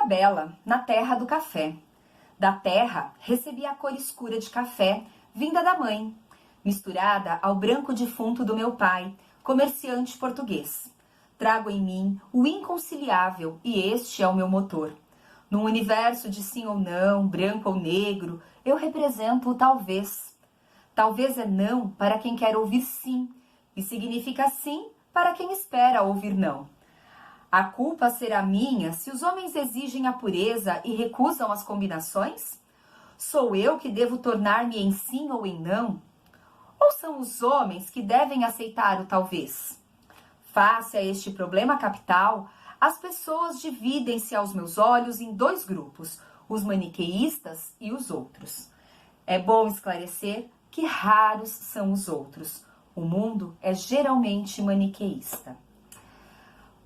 bela, na terra do café. Da terra recebi a cor escura de café, vinda da mãe, misturada ao branco defunto do meu pai, comerciante português. Trago em mim o inconciliável e este é o meu motor. Num universo de sim ou não, branco ou negro, eu represento o talvez. Talvez é não para quem quer ouvir sim, e significa sim para quem espera ouvir não. A culpa será minha se os homens exigem a pureza e recusam as combinações? Sou eu que devo tornar-me em sim ou em não? Ou são os homens que devem aceitar o talvez? Face a este problema capital, as pessoas dividem-se aos meus olhos em dois grupos, os maniqueístas e os outros. É bom esclarecer que raros são os outros. O mundo é geralmente maniqueísta.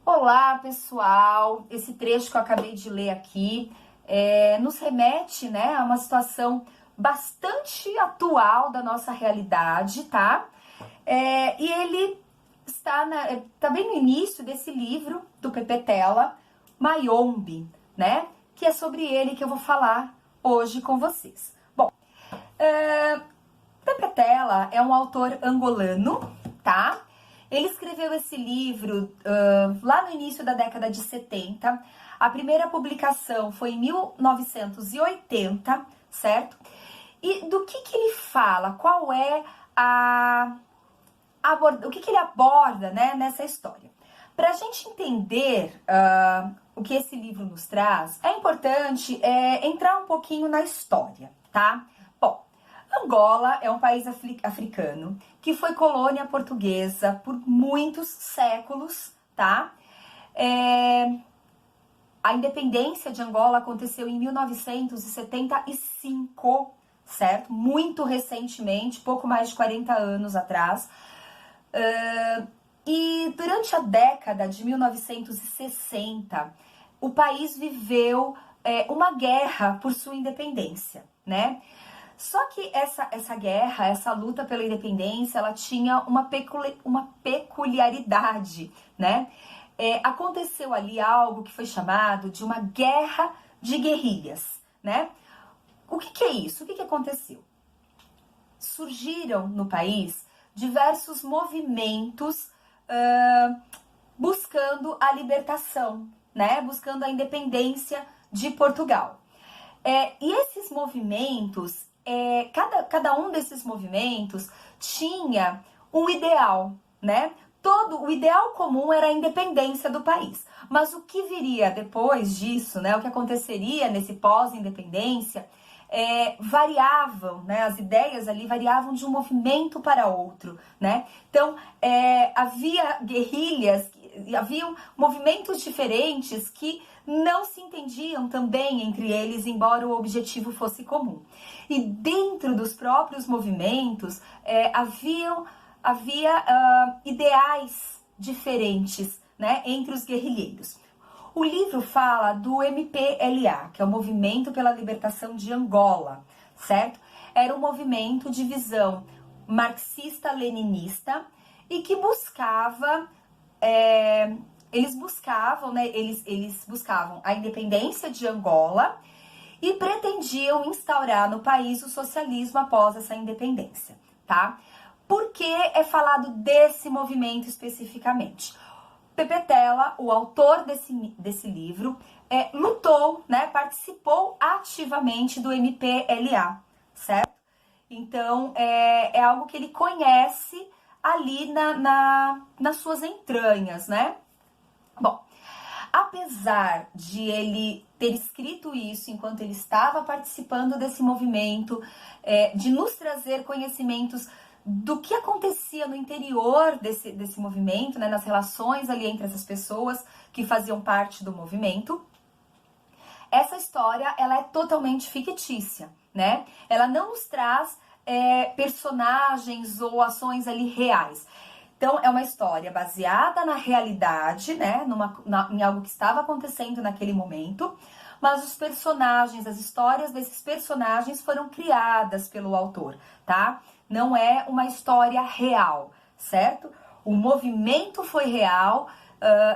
Olá, pessoal! Esse trecho que eu acabei de ler aqui nos remete, né, a uma situação bastante atual da nossa realidade, tá? E ele está bem no início desse livro do Pepe Tela, Mayombe, né? Que é sobre ele que eu vou falar hoje com vocês. Bom, Pepe Tela é um autor angolano, tá? Ele escreveu esse livro lá no início da década de 70. A primeira publicação foi em 1980, certo? E do que ele fala? Qual é o que ele aborda, né, nessa história? Para a gente entender o que esse livro nos traz, é importante entrar um pouquinho na história, tá? Bom, Angola é um país africano que foi colônia portuguesa por muitos séculos, tá? A independência de Angola aconteceu em 1975, certo? Muito recentemente, pouco mais de 40 anos atrás. E durante a década de 1960, o país viveu uma guerra por sua independência, né? Só que essa guerra, essa luta pela independência, ela tinha uma peculiaridade, né? Aconteceu ali algo que foi chamado de uma guerra de guerrilhas, né? O que é isso? O que aconteceu? Surgiram no país diversos movimentos buscando a libertação, né? Buscando a independência de Portugal. E esses movimentos, cada um desses movimentos tinha um ideal, né? O ideal comum era a independência do país. Mas o que viria depois disso, né? O que aconteceria nesse pós-independência, variavam, né? As ideias ali variavam de um movimento para outro, né? Então, havia guerrilhas, haviam movimentos diferentes que não se entendiam também entre eles, embora o objetivo fosse comum. E dentro dos próprios movimentos, havia ideais diferentes, né, entre os guerrilheiros. O livro fala do MPLA, que é o Movimento pela Libertação de Angola, certo? Era um movimento de visão marxista-leninista e que buscava, eles buscavam a independência de Angola e pretendiam instaurar no país o socialismo após essa independência, tá? Por que é falado desse movimento especificamente? Pepe Tela, o autor desse livro, lutou, né, participou ativamente do MPLA, certo? Então, é algo que ele conhece ali nas suas entranhas, né? Bom, apesar de ele ter escrito isso enquanto ele estava participando desse movimento, de nos trazer conhecimentos do que acontecia no interior desse movimento, né, nas relações ali entre essas pessoas que faziam parte do movimento, essa história ela é totalmente fictícia, né? Ela não nos traz personagens ou ações ali reais. Então, é uma história baseada na realidade, né, em algo que estava acontecendo naquele momento, mas os personagens, as histórias desses personagens foram criadas pelo autor, tá? Não é uma história real, certo? O movimento foi real,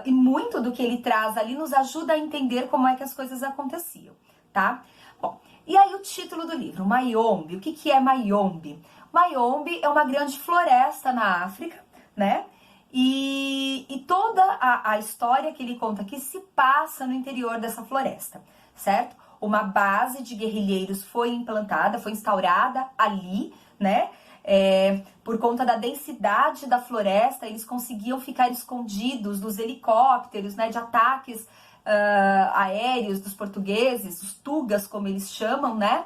e muito do que ele traz ali nos ajuda a entender como é que as coisas aconteciam, tá? Bom, e aí o título do livro, Mayombe. O que é Mayombe? Mayombe é uma grande floresta na África, né? E toda a história que ele conta aqui se passa no interior dessa floresta, certo? Uma base de guerrilheiros foi implantada, foi instaurada ali, né? Por conta da densidade da floresta, eles conseguiam ficar escondidos dos helicópteros, né? De ataques aéreos dos portugueses, os tugas, como eles chamam, né?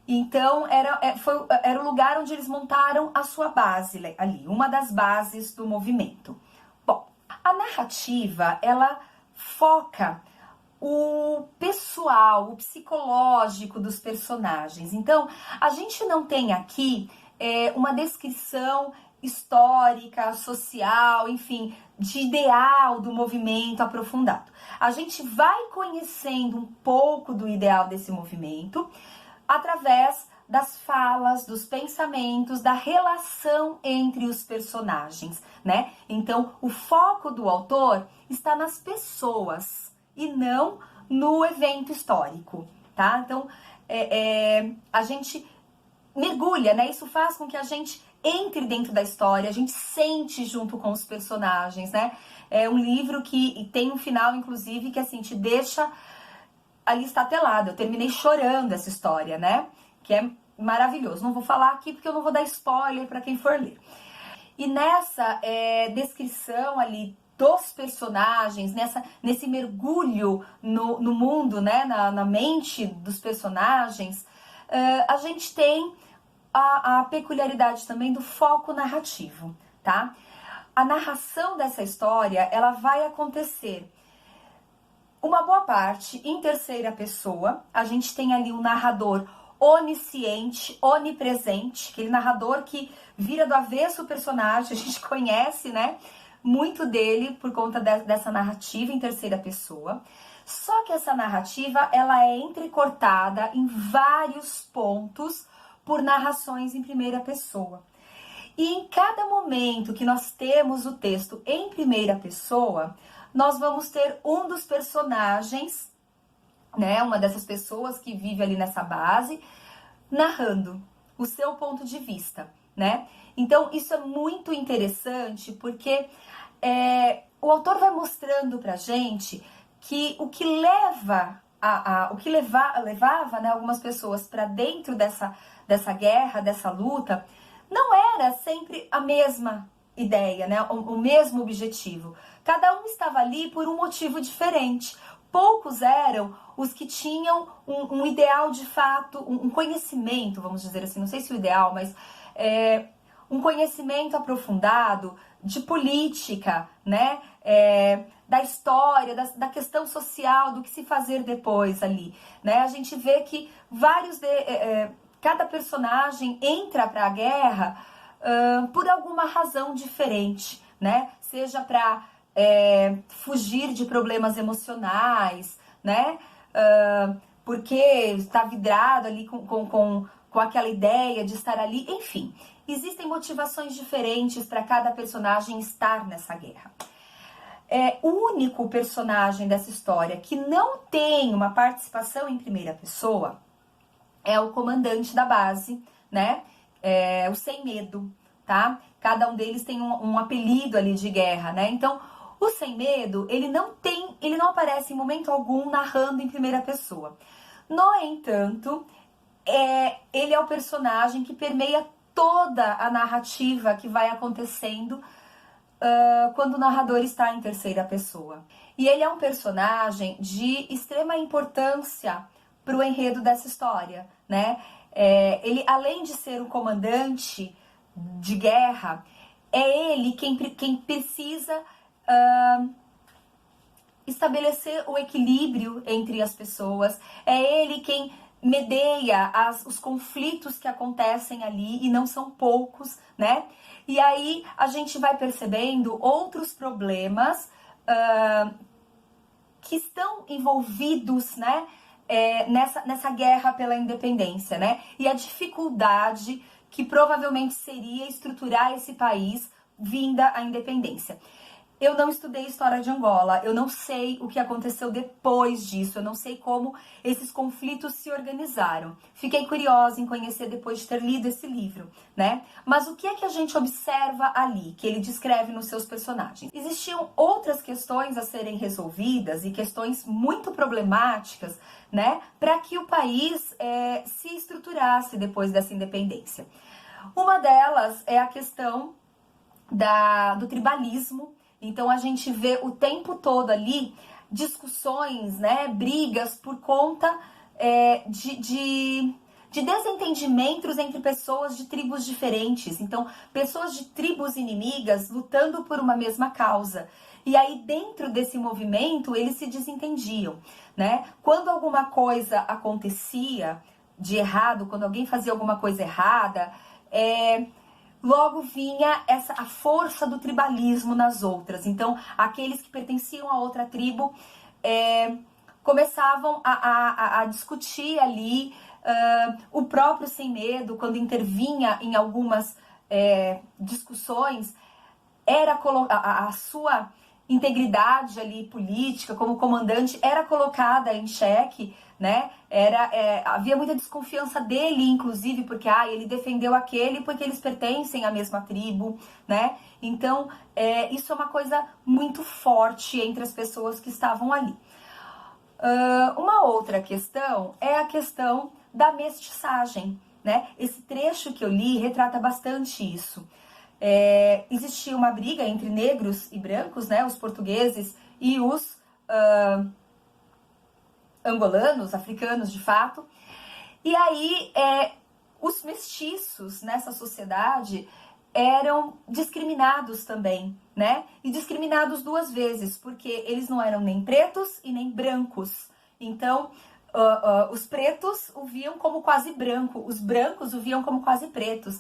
Então, era o lugar onde eles montaram a sua base ali, uma das bases do movimento. Bom, a narrativa, ela foca o pessoal, o psicológico dos personagens. Então, a gente não tem aqui uma descrição histórica, social, enfim, de ideal do movimento aprofundado. A gente vai conhecendo um pouco do ideal desse movimento através das falas, dos pensamentos, da relação entre os personagens, né? Então, o foco do autor está nas pessoas e não no evento histórico, tá? Então, a gente mergulha, né? Isso faz com que a gente entre dentro da história, a gente sente junto com os personagens, né? É um livro que tem um final, inclusive, que assim, te deixa ali estatelado. Eu terminei chorando essa história, né? Que é maravilhoso. Não vou falar aqui porque eu não vou dar spoiler para quem for ler. E nessa descrição ali dos personagens, nesse mergulho no mundo, né? Na mente dos personagens, a gente tem a peculiaridade também do foco narrativo, tá? A narração dessa história, ela vai acontecer uma boa parte em terceira pessoa. A gente tem ali um narrador onisciente, onipresente, aquele narrador que vira do avesso o personagem, a gente conhece, né, muito dele por conta dessa narrativa em terceira pessoa. Só que essa narrativa, ela é entrecortada em vários pontos por narrações em primeira pessoa. E em cada momento que nós temos o texto em primeira pessoa, nós vamos ter um dos personagens, né, uma dessas pessoas que vive ali nessa base, narrando o seu ponto de vista, né? Então, isso é muito interessante porque o autor vai mostrando pra gente que o que levava, né, algumas pessoas para dentro dessa guerra, dessa luta, não era sempre a mesma ideia, né, o mesmo objetivo. Cada um estava ali por um motivo diferente. Poucos eram os que tinham um ideal de fato, um conhecimento, vamos dizer assim, não sei se o ideal, mas um conhecimento aprofundado de política, né? Da história, da questão social, do que se fazer depois ali, né? A gente vê que cada personagem entra para a guerra por alguma razão diferente, né? Seja para fugir de problemas emocionais, né? Porque está vidrado ali com aquela ideia de estar ali, enfim. Existem motivações diferentes para cada personagem estar nessa guerra. O único personagem dessa história que não tem uma participação em primeira pessoa é o comandante da base, né? O Sem Medo, tá? Cada um deles tem um apelido ali de guerra, né? Então, o Sem Medo, ele não aparece em momento algum narrando em primeira pessoa. No entanto, ele é o personagem que permeia toda a narrativa que vai acontecendo quando o narrador está em terceira pessoa. E ele é um personagem de extrema importância para o enredo dessa história, né? Ele, além de ser um comandante de guerra, é ele quem precisa estabelecer o equilíbrio entre as pessoas, é ele quem medeia os conflitos que acontecem ali, e não são poucos, né? E aí a gente vai percebendo outros problemas que estão envolvidos, né, nessa guerra pela independência, né? E a dificuldade que provavelmente seria estruturar esse país vinda a independência. Eu não estudei história de Angola, eu não sei o que aconteceu depois disso, eu não sei como esses conflitos se organizaram. Fiquei curiosa em conhecer depois de ter lido esse livro, né? Mas o que é que a gente observa ali, que ele descreve nos seus personagens? Existiam outras questões a serem resolvidas e questões muito problemáticas, né? Para que o país se estruturasse depois dessa independência. Uma delas é a questão do tribalismo. Então a gente vê o tempo todo ali discussões, né, brigas por conta de desentendimentos entre pessoas de tribos diferentes. Então, pessoas de tribos inimigas lutando por uma mesma causa. E aí, dentro desse movimento, eles se desentendiam, né? Quando alguma coisa acontecia de errado, quando alguém fazia alguma coisa errada, logo vinha a força do tribalismo nas outras. Então, aqueles que pertenciam a outra tribo começavam a discutir ali. O próprio Sem Medo, quando intervinha em algumas discussões, era a sua integridade ali política como comandante era colocada em xeque, né? Havia muita desconfiança dele, inclusive, porque ele defendeu aquele porque eles pertencem à mesma tribo, né? Então, isso é uma coisa muito forte entre as pessoas que estavam ali. Uma outra questão é a questão da mestiçagem, né? Esse trecho que eu li retrata bastante isso. Existia uma briga entre negros e brancos, né? Os portugueses e os angolanos, africanos de fato. E aí, os mestiços nessa sociedade eram discriminados também, né? E discriminados duas vezes, porque eles não eram nem pretos e nem brancos. Então, os pretos o viam como quase branco, os brancos o viam como quase pretos.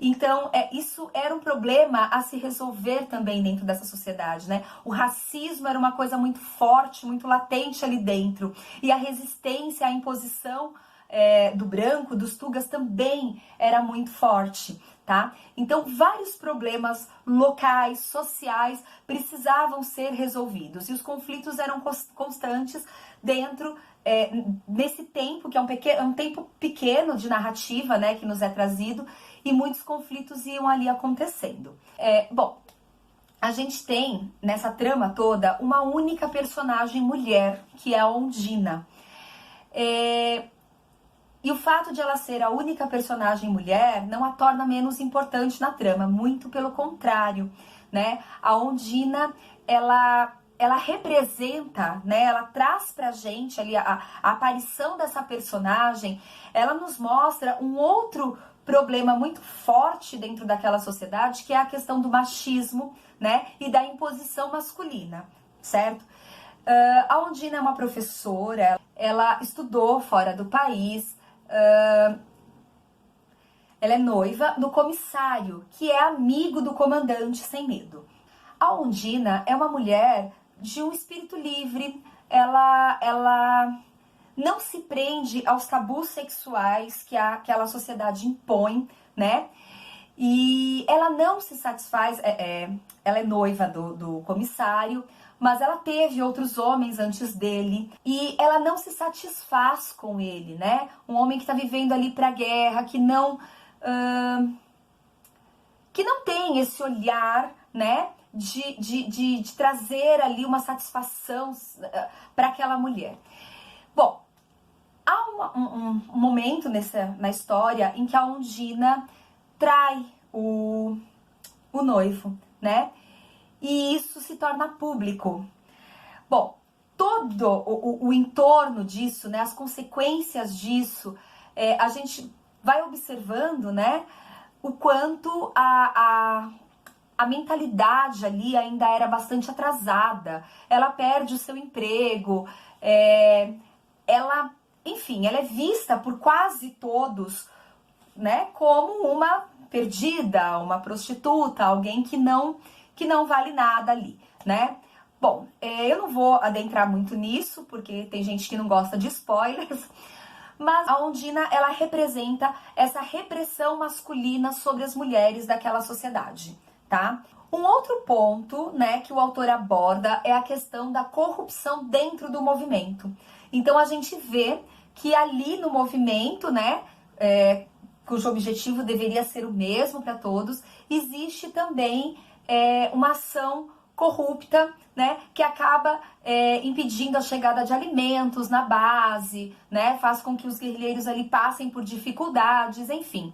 Então, isso era um problema a se resolver também dentro dessa sociedade, né? O racismo era uma coisa muito forte, muito latente ali dentro. E a resistência à imposição do branco, dos tugas, também era muito forte, tá? Então, vários problemas locais, sociais, precisavam ser resolvidos. E os conflitos eram constantes dentro nesse tempo, que é um tempo pequeno de narrativa, né, que nos é trazido, e muitos conflitos iam ali acontecendo. Bom, a gente tem nessa trama toda uma única personagem mulher, que é a Ondina. E o fato de ela ser a única personagem mulher não a torna menos importante na trama, muito pelo contrário, né? A Ondina, ela representa, né? Ela traz pra gente ali a aparição dessa personagem, ela nos mostra um outro problema muito forte dentro daquela sociedade, que é a questão do machismo, né? E da imposição masculina, certo? A Ondina é uma professora, ela estudou fora do país, ela é noiva do comissário, que é amigo do comandante Sem Medo. A Ondina é uma mulher de um espírito livre, ela não se prende aos tabus sexuais que aquela sociedade impõe, né? E ela não se satisfaz, ela é noiva do comissário, mas ela teve outros homens antes dele e ela não se satisfaz com ele, né? Um homem que está vivendo ali para a guerra, que não tem esse olhar, né? De trazer ali uma satisfação para aquela mulher. Bom, há um momento na história em que a Ondina trai o noivo, né? E isso se torna público. Bom, todo o entorno disso, né? As consequências disso, a gente vai observando, né? O quanto a mentalidade ali ainda era bastante atrasada. Ela perde o seu emprego, ela é vista por quase todos, né, como uma perdida, uma prostituta, alguém que não vale nada ali, né? Bom, eu não vou adentrar muito nisso, porque tem gente que não gosta de spoilers, mas a Ondina, ela representa essa repressão masculina sobre as mulheres daquela sociedade, tá? Um outro ponto, né, que o autor aborda é a questão da corrupção dentro do movimento. Então a gente vê que ali no movimento, né, cujo objetivo deveria ser o mesmo para todos, existe também uma ação corrupta, né, que acaba impedindo a chegada de alimentos na base, né, faz com que os guerrilheiros ali passem por dificuldades, enfim.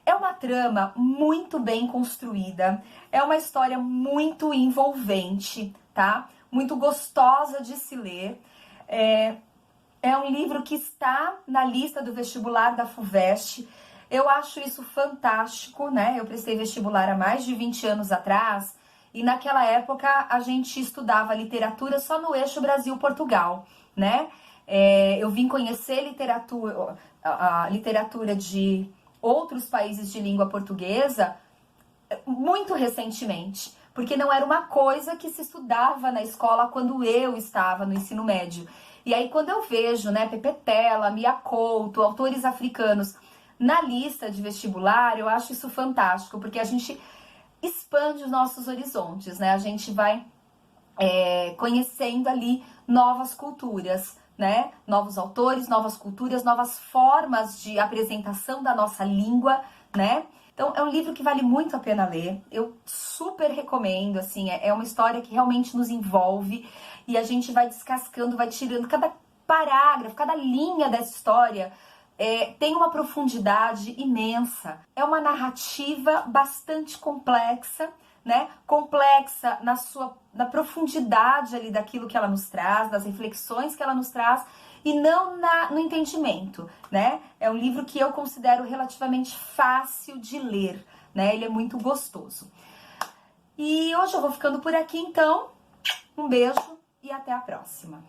É uma trama muito bem construída, é uma história muito envolvente, tá? Muito gostosa de se ler. É um livro que está na lista do vestibular da FUVEST. Eu acho isso fantástico, né? Eu prestei vestibular há mais de 20 anos atrás e naquela época a gente estudava literatura só no eixo Brasil-Portugal, né? Eu vim conhecer a literatura de outros países de língua portuguesa muito recentemente, porque não era uma coisa que se estudava na escola quando eu estava no ensino médio. E aí quando eu vejo, né, Pepe Tela, Mia Couto, autores africanos na lista de vestibular, eu acho isso fantástico, porque a gente expande os nossos horizontes, né? A gente vai conhecendo ali novas culturas, né? Novos autores, novas culturas, novas formas de apresentação da nossa língua, né? Então, é um livro que vale muito a pena ler. Eu super recomendo, assim, é uma história que realmente nos envolve e a gente vai descascando, vai tirando cada parágrafo, cada linha dessa história. Tem uma profundidade imensa. É uma narrativa bastante complexa, né? Complexa na profundidade ali daquilo que ela nos traz, das reflexões que ela nos traz e não no entendimento, né? É um livro que eu considero relativamente fácil de ler, né? Ele é muito gostoso. E hoje eu vou ficando por aqui, então. Um beijo e até a próxima.